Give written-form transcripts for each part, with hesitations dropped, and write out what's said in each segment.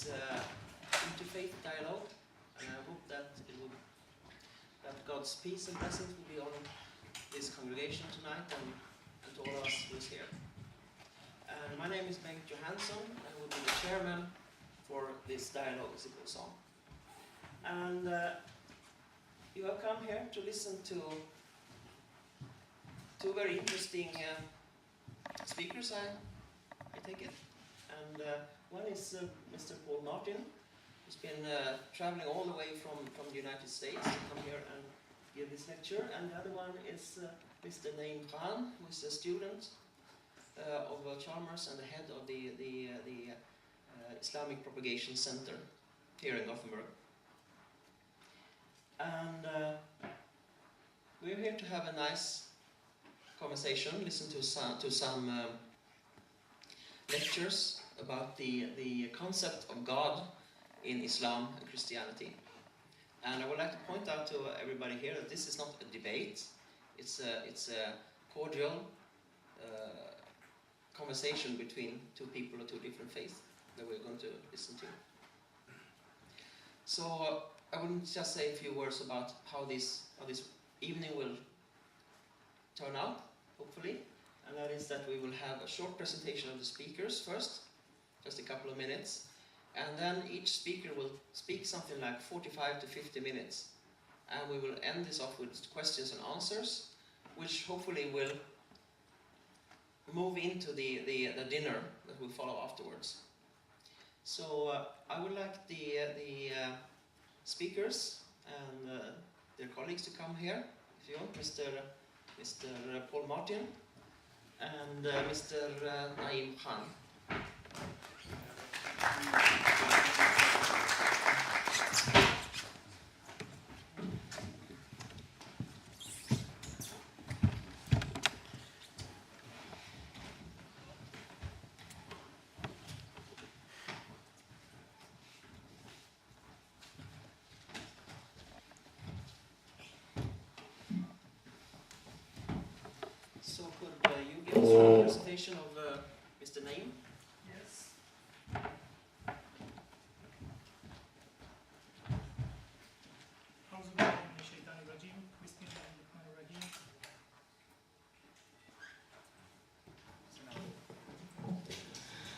this interfaith dialogue, and I hope that that God's peace and blessings will be on this congregation tonight and to all of us who is here. And my name is Bengt Johansson, and I will be the chairman for this dialogue as it goes on. And you have come here to listen to two very interesting speakers, I take it. And one is Mr. Paul Martin, who's been traveling all the way from the United States to come here and give this lecture. And the other one is Mr. Naim, who is a student of Chalmers and the head of the Islamic Propagation Center here in Gothenburg. And we're here to have a nice conversation, listen to some lectures about the concept of God in Islam and Christianity. And I would like to point out to everybody here that this is not a debate. It's a cordial conversation between two people of two different faiths that we're going to listen to. So I will just say a few words about how this evening will turn out, hopefully. And that is that we will have a short presentation of the speakers first, just a couple of minutes. And then each speaker will speak something like 45 to 50 minutes. And we will end this off with questions and answers, which hopefully will move into the dinner that will follow afterwards. So I would like the speakers and their colleagues to come here, if you want, Mr. Paul Martin and Mr. Naim Khan. So could you give us a presentation of Mr. Naim? Yes.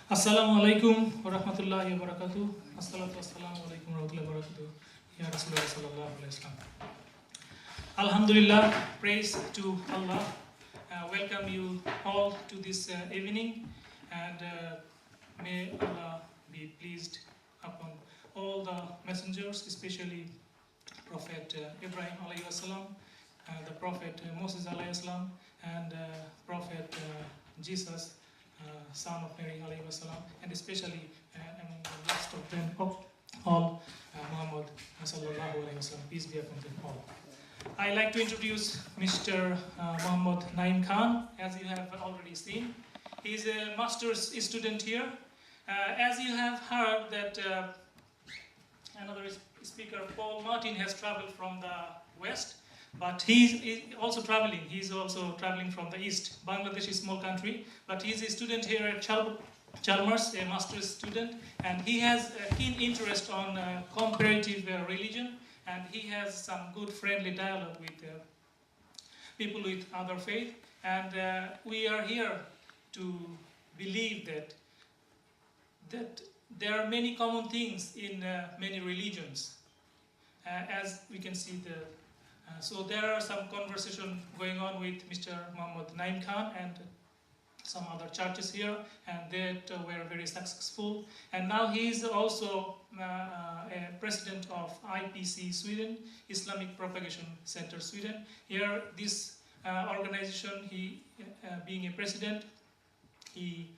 Assalamu alaikum wa rahmatullahi wa barakatuh. Assalatu wassalamu alaikum wa rahmatullahi wa barakatuh. Ya Rasulullah sallallahu alaihi wasallam. Alhamdulillah, praise to Allah. Welcome you all to this evening, and may Allah be pleased upon all the messengers, especially Prophet Ibrahim alayhi wasallam, the Prophet Moses alayhi salam, and Prophet Jesus, son of Mary alayhi wasallam, and especially among the last of them all, Muhammad sallallahu alayhi wasallam, peace be upon them all. I'd like to introduce Mr. Muhammad Naim Khan, as you have already seen. He's a master's student here. As you have heard that another speaker, Paul Martin, has traveled from the west, but he's also traveling. He's also traveling from the east. Bangladesh is a small country, but he's a student here at Chalmers, a master's student, and he has a keen interest on comparative religion. And he has some good friendly dialogue with people with other faith. And we are here to believe that there are many common things in many religions. As we can see, so there are some conversation going on with Mr. Muhammad Naim Khan and some other churches here, and that were very successful. And now he is also a president of IPC Sweden, Islamic Propagation Center Sweden. Here, this organization, he being a president, he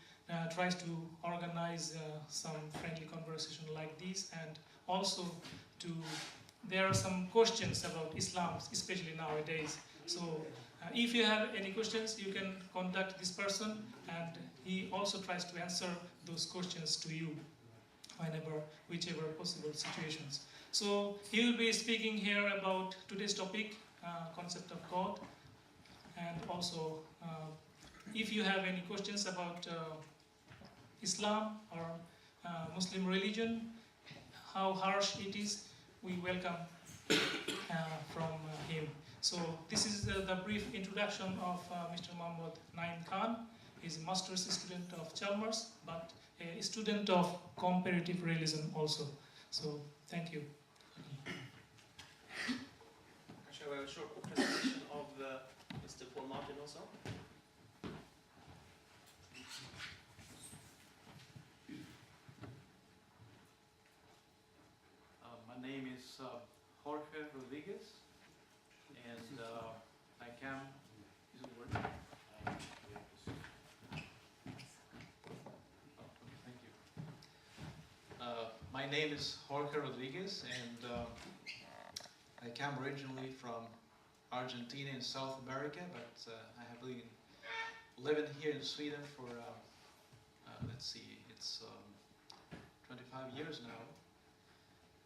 tries to organize some friendly conversation like this, and also there are some questions about Islam, especially nowadays. So if you have any questions, you can contact this person, and he also tries to answer those questions to you whichever possible situations. So he will be speaking here about today's topic, concept of God, and also if you have any questions about Islam or Muslim religion, how harsh it is, we welcome from him. So this is the brief introduction of Mr. Muhammad Naim Khan. He's a master's student of Chalmers, but a student of comparative realism also. So thank you. Shall we have a short presentation of Mr. Paul Martin also? My name is Jorge Rodriguez, and I come. Is it working? Thank you. My name is Jorge Rodriguez, and I come originally from Argentina in South America, but I have been living here in Sweden for let's see, it's 25 years now.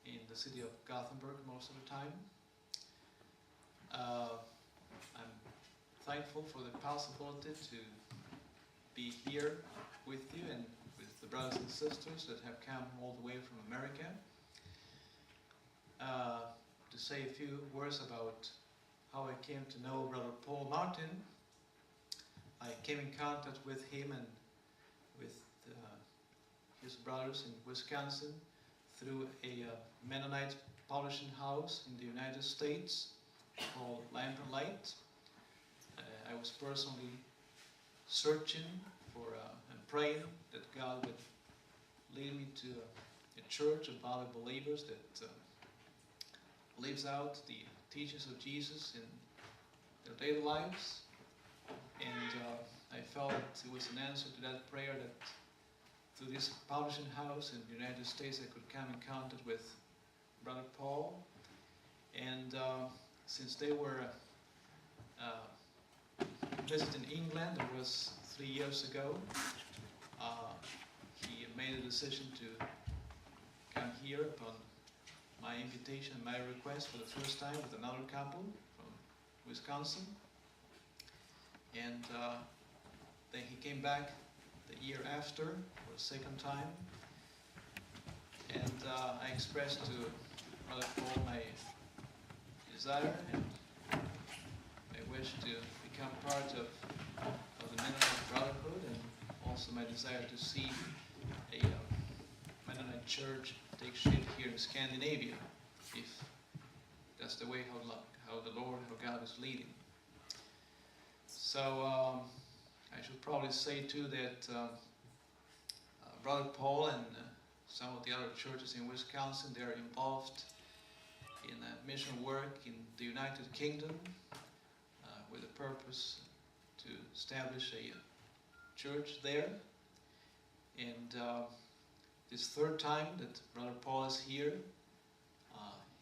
In the city of Gothenburg most of the time. I'm thankful for the possibility to be here with you and with the brothers and sisters that have come all the way from America to say a few words about how I came to know Brother Paul Martin. I came in contact with him and with his brothers in Wisconsin through a Mennonite publishing house in the United States called Lamp and Light. I was personally searching for and praying that God would lead me to a church of Bible believers that lives out the teachings of Jesus in their daily lives. And I felt it was an answer to that prayer that through this publishing house in the United States, I could come in contact with Brother Paul. And since they were visiting England, it was 3 years ago, he made a decision to come here upon my invitation, my request for the first time with another couple from Wisconsin. And then he came back the year after for a second time, and I expressed to Brother Paul my desire and my wish to become part of the Mennonite Brotherhood, and also my desire to see a Mennonite church take shape here in Scandinavia, if that's the way how the Lord, how God is leading. So I should probably say too that Brother Paul and some of the other churches in Wisconsin, they're involved in mission work in the United Kingdom with a purpose to establish a church there. And this third time that Brother Paul is here,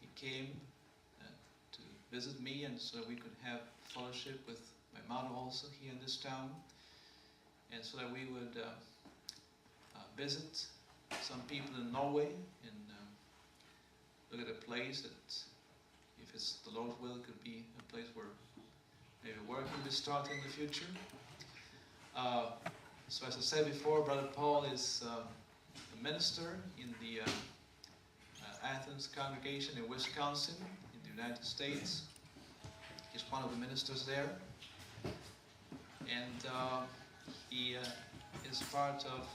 he came to visit me, and so we could have fellowship with my mother also here in this town, and so that we would visit some people in Norway and look at a place that, if it's the Lord's will, could be a place where maybe work will be started in the future. So as I said before, Brother Paul is a minister in the Athens congregation in Wisconsin in the United States. He's one of the ministers there. And he is part of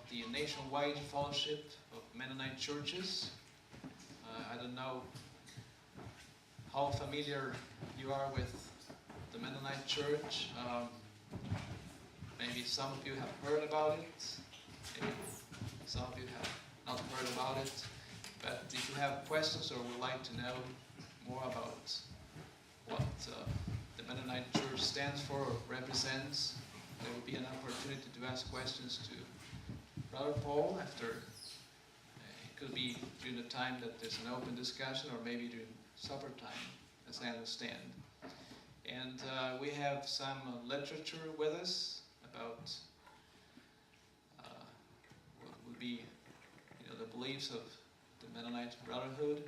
the nationwide fellowship of Mennonite churches. I don't know how familiar you are with the Mennonite church. Maybe some of you have heard about it. Maybe some of you have not heard about it. But if you have questions or would like to know more about what the Mennonite church stands for or represents, there will be an opportunity to ask questions to Brother Paul after. It could be during the time that there's an open discussion, or maybe during supper time, as I understand. And we have some literature with us about what would be, the beliefs of the Mennonite Brotherhood.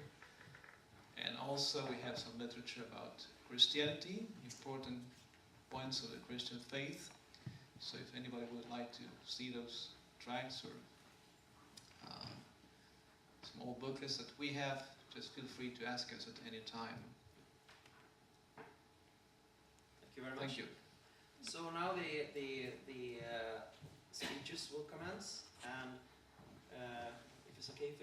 And also we have some literature about Christianity, important points of the Christian faith. So if anybody would like to see those tracts or booklets that we have, just feel free to ask us at any time. Thank you very much. Thank you. So now the speeches will commence, and if it's okay.